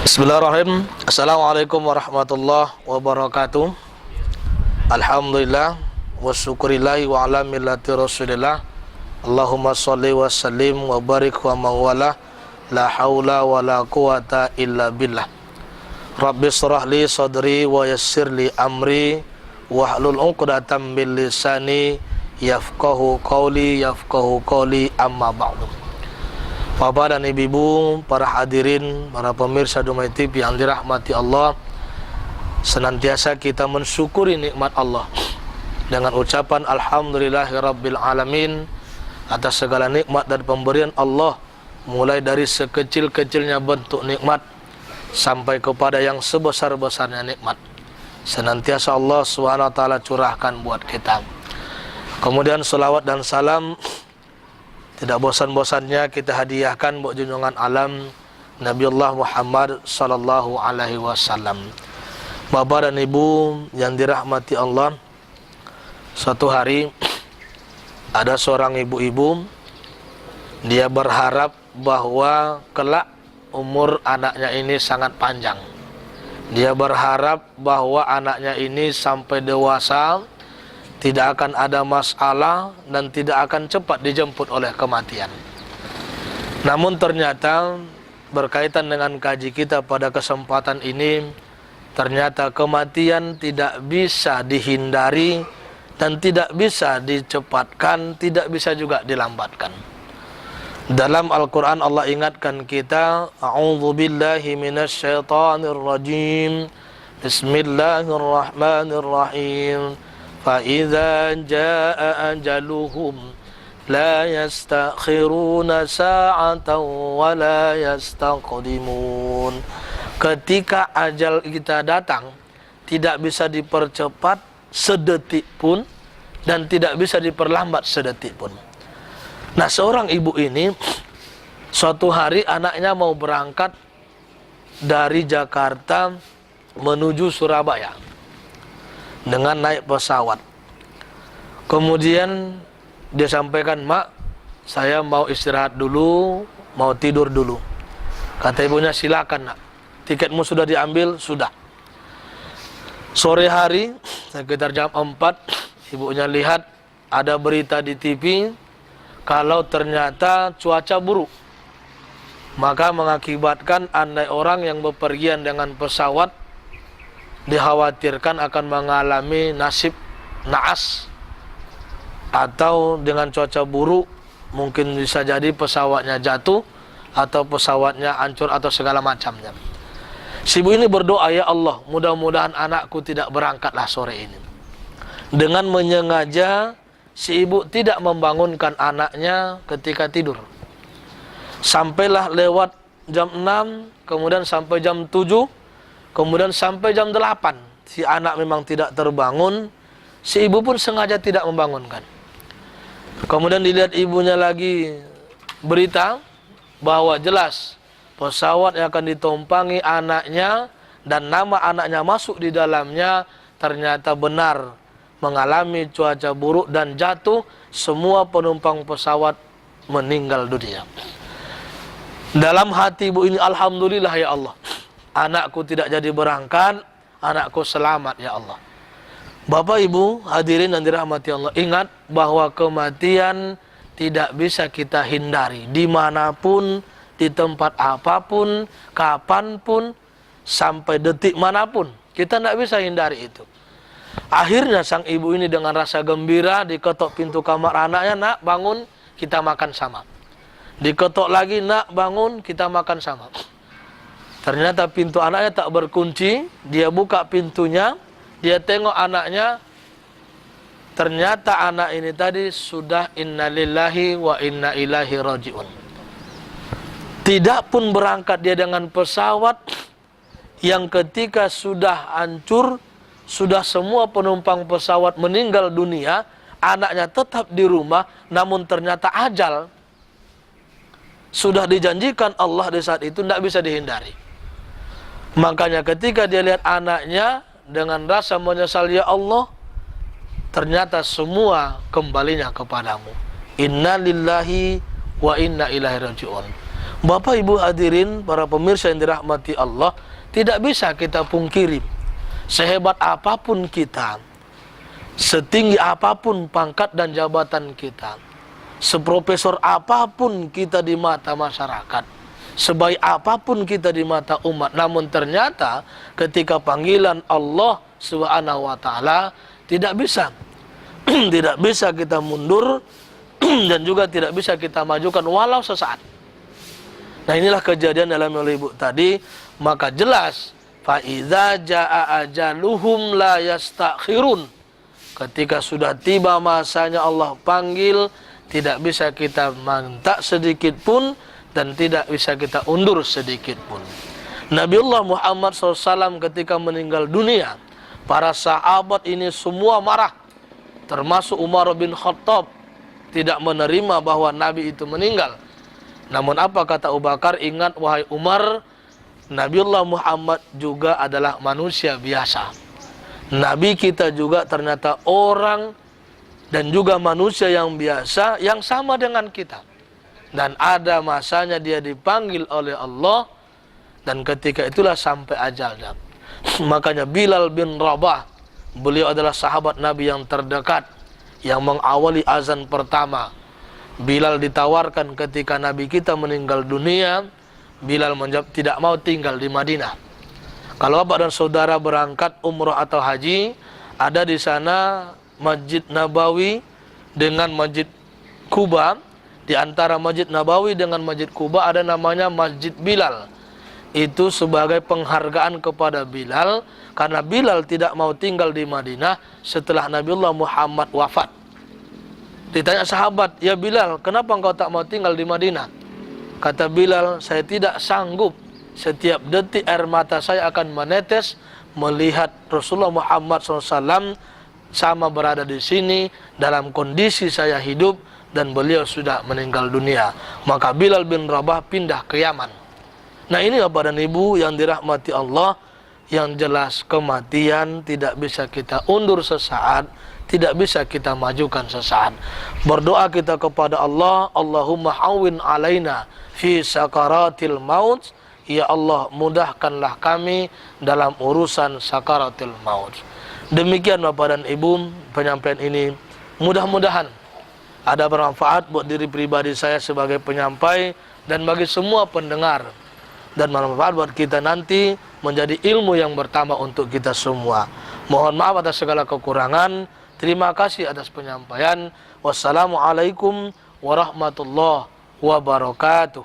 Bismillahirrahmanirrahim. Assalamualaikum warahmatullahi wabarakatuh. Alhamdulillah wa syukurillahi wa ala millati rasulillah. Allahumma salli wa sallim wa barik wa mawala. La hawla wa la quwata illa billah. Rabbi shrah li sadri wa yassir li amri wahlul 'uqdatam min lisani yafqahu qawli amma ba'du. Bapak dan ibu-ibu, para hadirin, para pemirsa Dumai TV yang dirahmati Allah, senantiasa kita mensyukuri nikmat Allah dengan ucapan Alhamdulillahirabbil alamin atas segala nikmat dan pemberian Allah, mulai dari sekecil-kecilnya bentuk nikmat sampai kepada yang sebesar-besarnya nikmat. Senantiasa Allah SWT curahkan buat kita. Kemudian salawat dan salam tidak bosan-bosannya kita hadiahkan buat junjungan alam Nabiullah Muhammad sallallahu alaihi wasallam. Bapak dan ibu yang dirahmati Allah, suatu hari ada seorang ibu-ibu, dia berharap bahwa kelak umur anaknya ini sangat panjang. Dia berharap bahwa anaknya ini sampai dewasa tidak akan ada masalah dan tidak akan cepat dijemput oleh kematian. Namun ternyata berkaitan dengan kaji kita pada kesempatan ini, ternyata kematian tidak bisa dihindari dan tidak bisa dicepatkan, tidak bisa juga dilambatkan. Dalam Al-Quran Allah ingatkan kita, A'udzubillahi minasyaitonirrajim, Bismillahirrahmanirrahim. فَإِذَا جَاءَ أَجَلُهُمْ لَا يَسْتَأْخِرُونَ سَاعَةً وَلَا يَسْتَقْدِمُونَ. Ketika ajal kita datang, tidak bisa dipercepat sedetik pun dan tidak bisa diperlambat sedetik pun. Nah, seorang ibu ini suatu hari anaknya mau berangkat dari Jakarta menuju Surabaya dengan naik pesawat. Kemudian dia sampaikan, "Mak, saya mau istirahat dulu, mau tidur dulu." Kata ibunya, "Silakan, Nak. Tiketmu sudah diambil?" "Sudah." Sore hari sekitar jam 4, ibunya lihat ada berita di TV kalau ternyata cuaca buruk. Maka mengakibatkan andai orang yang bepergian dengan pesawat dikhawatirkan akan mengalami nasib naas, atau dengan cuaca buruk mungkin bisa jadi pesawatnya jatuh atau pesawatnya hancur atau segala macamnya. Si ibu ini berdoa, "Ya Allah, mudah-mudahan anakku tidak berangkatlah sore ini." Dengan menyengaja si ibu tidak membangunkan anaknya ketika tidur. Sampailah lewat jam 6, kemudian sampai jam 7, kemudian sampai jam 8, si anak memang tidak terbangun, si ibu pun sengaja tidak membangunkan. Kemudian dilihat ibunya lagi berita bahwa jelas pesawat yang akan ditumpangi anaknya dan nama anaknya masuk di dalamnya ternyata benar mengalami cuaca buruk dan jatuh, semua penumpang pesawat meninggal dunia. Dalam hati ibu ini, alhamdulillah ya Allah, anakku tidak jadi berangkat, anakku selamat ya Allah. Bapak ibu hadirin yang dirahmati Allah, ingat bahwa kematian tidak bisa kita hindari, dimanapun, di tempat apapun, kapanpun, sampai detik manapun, kita tidak bisa hindari itu. Akhirnya sang ibu ini dengan rasa gembira diketok pintu kamar anaknya, "Nak, bangun, kita makan sama." Diketok lagi, "Nak, bangun, kita makan sama." Ternyata pintu anaknya tak berkunci. Dia buka pintunya, dia tengok anaknya. Ternyata anak ini tadi sudah innalillahi wa inna ilaihi raji'un. Tidak pun berangkat dia dengan pesawat yang ketika sudah hancur, sudah semua penumpang pesawat meninggal dunia, anaknya tetap di rumah, namun ternyata ajal sudah dijanjikan Allah di saat itu, tidak bisa dihindari. Makanya ketika dia lihat anaknya dengan rasa menyesal, "Ya Allah, ternyata semua kembalinya kepadamu. Inna lillahi wa inna ilaihi raji'un." Bapak Ibu hadirin, para pemirsa yang dirahmati Allah, tidak bisa kita pungkiri, sehebat apapun kita, setinggi apapun pangkat dan jabatan kita, seprofesor apapun kita di mata masyarakat, sebaik apapun kita di mata umat, namun ternyata ketika panggilan Allah Subhanahu wa taala tidak bisa tidak bisa kita mundur dan juga tidak bisa kita majukan walau sesaat. Nah, inilah kejadian dalam ibu tadi. Maka jelas fa idza jaa ajaluhum la yastakhirun. Ketika sudah tiba masanya Allah panggil, tidak bisa kita minta sedikit pun dan tidak bisa kita undur sedikit pun. Nabiullah Muhammad SAW ketika meninggal dunia, para sahabat ini semua marah, termasuk Umar bin Khattab, tidak menerima bahwa Nabi itu meninggal. Namun apa kata Abu Bakar? Ingat wahai Umar, Nabiullah Muhammad juga adalah manusia biasa. Nabi kita juga ternyata orang dan juga manusia yang biasa, yang sama dengan kita. Dan ada masanya dia dipanggil oleh Allah, dan ketika itulah sampai ajalnya. Makanya Bilal bin Rabah, beliau adalah sahabat Nabi yang terdekat, yang mengawali azan pertama. Bilal ditawarkan ketika Nabi kita meninggal dunia, Bilal menjawab tidak mau tinggal di Madinah. Kalau bapak dan saudara berangkat umrah atau haji, ada di sana Masjid Nabawi dengan Masjid Kuba. Di antara Masjid Nabawi dengan Masjid Kuba ada namanya Masjid Bilal. Itu sebagai penghargaan kepada Bilal, karena Bilal tidak mau tinggal di Madinah setelah Nabiullah Muhammad wafat. Ditanya sahabat, ya Bilal, kenapa engkau tak mau tinggal di Madinah? Kata Bilal, saya tidak sanggup, setiap detik air mata saya akan menetes melihat Rasulullah Muhammad SAW sama berada di sini dalam kondisi saya hidup dan beliau sudah meninggal dunia. Maka Bilal bin Rabah pindah ke Yaman. Nah, ini Bapak dan Ibu yang dirahmati Allah, yang jelas kematian tidak bisa kita undur sesaat, tidak bisa kita majukan sesaat. Berdoa kita kepada Allah, Allahumma hawwin alaina fi sakaratil maut. Ya Allah, mudahkanlah kami dalam urusan sakaratil maut. Demikian Bapak dan Ibu penyampaian ini. Mudah-mudahan ada bermanfaat buat diri pribadi saya sebagai penyampai dan bagi semua pendengar, dan bermanfaat buat kita nanti menjadi ilmu yang bertambah untuk kita semua. Mohon maaf atas segala kekurangan. Terima kasih atas penyampaian. Wassalamualaikum warahmatullahi wabarakatuh.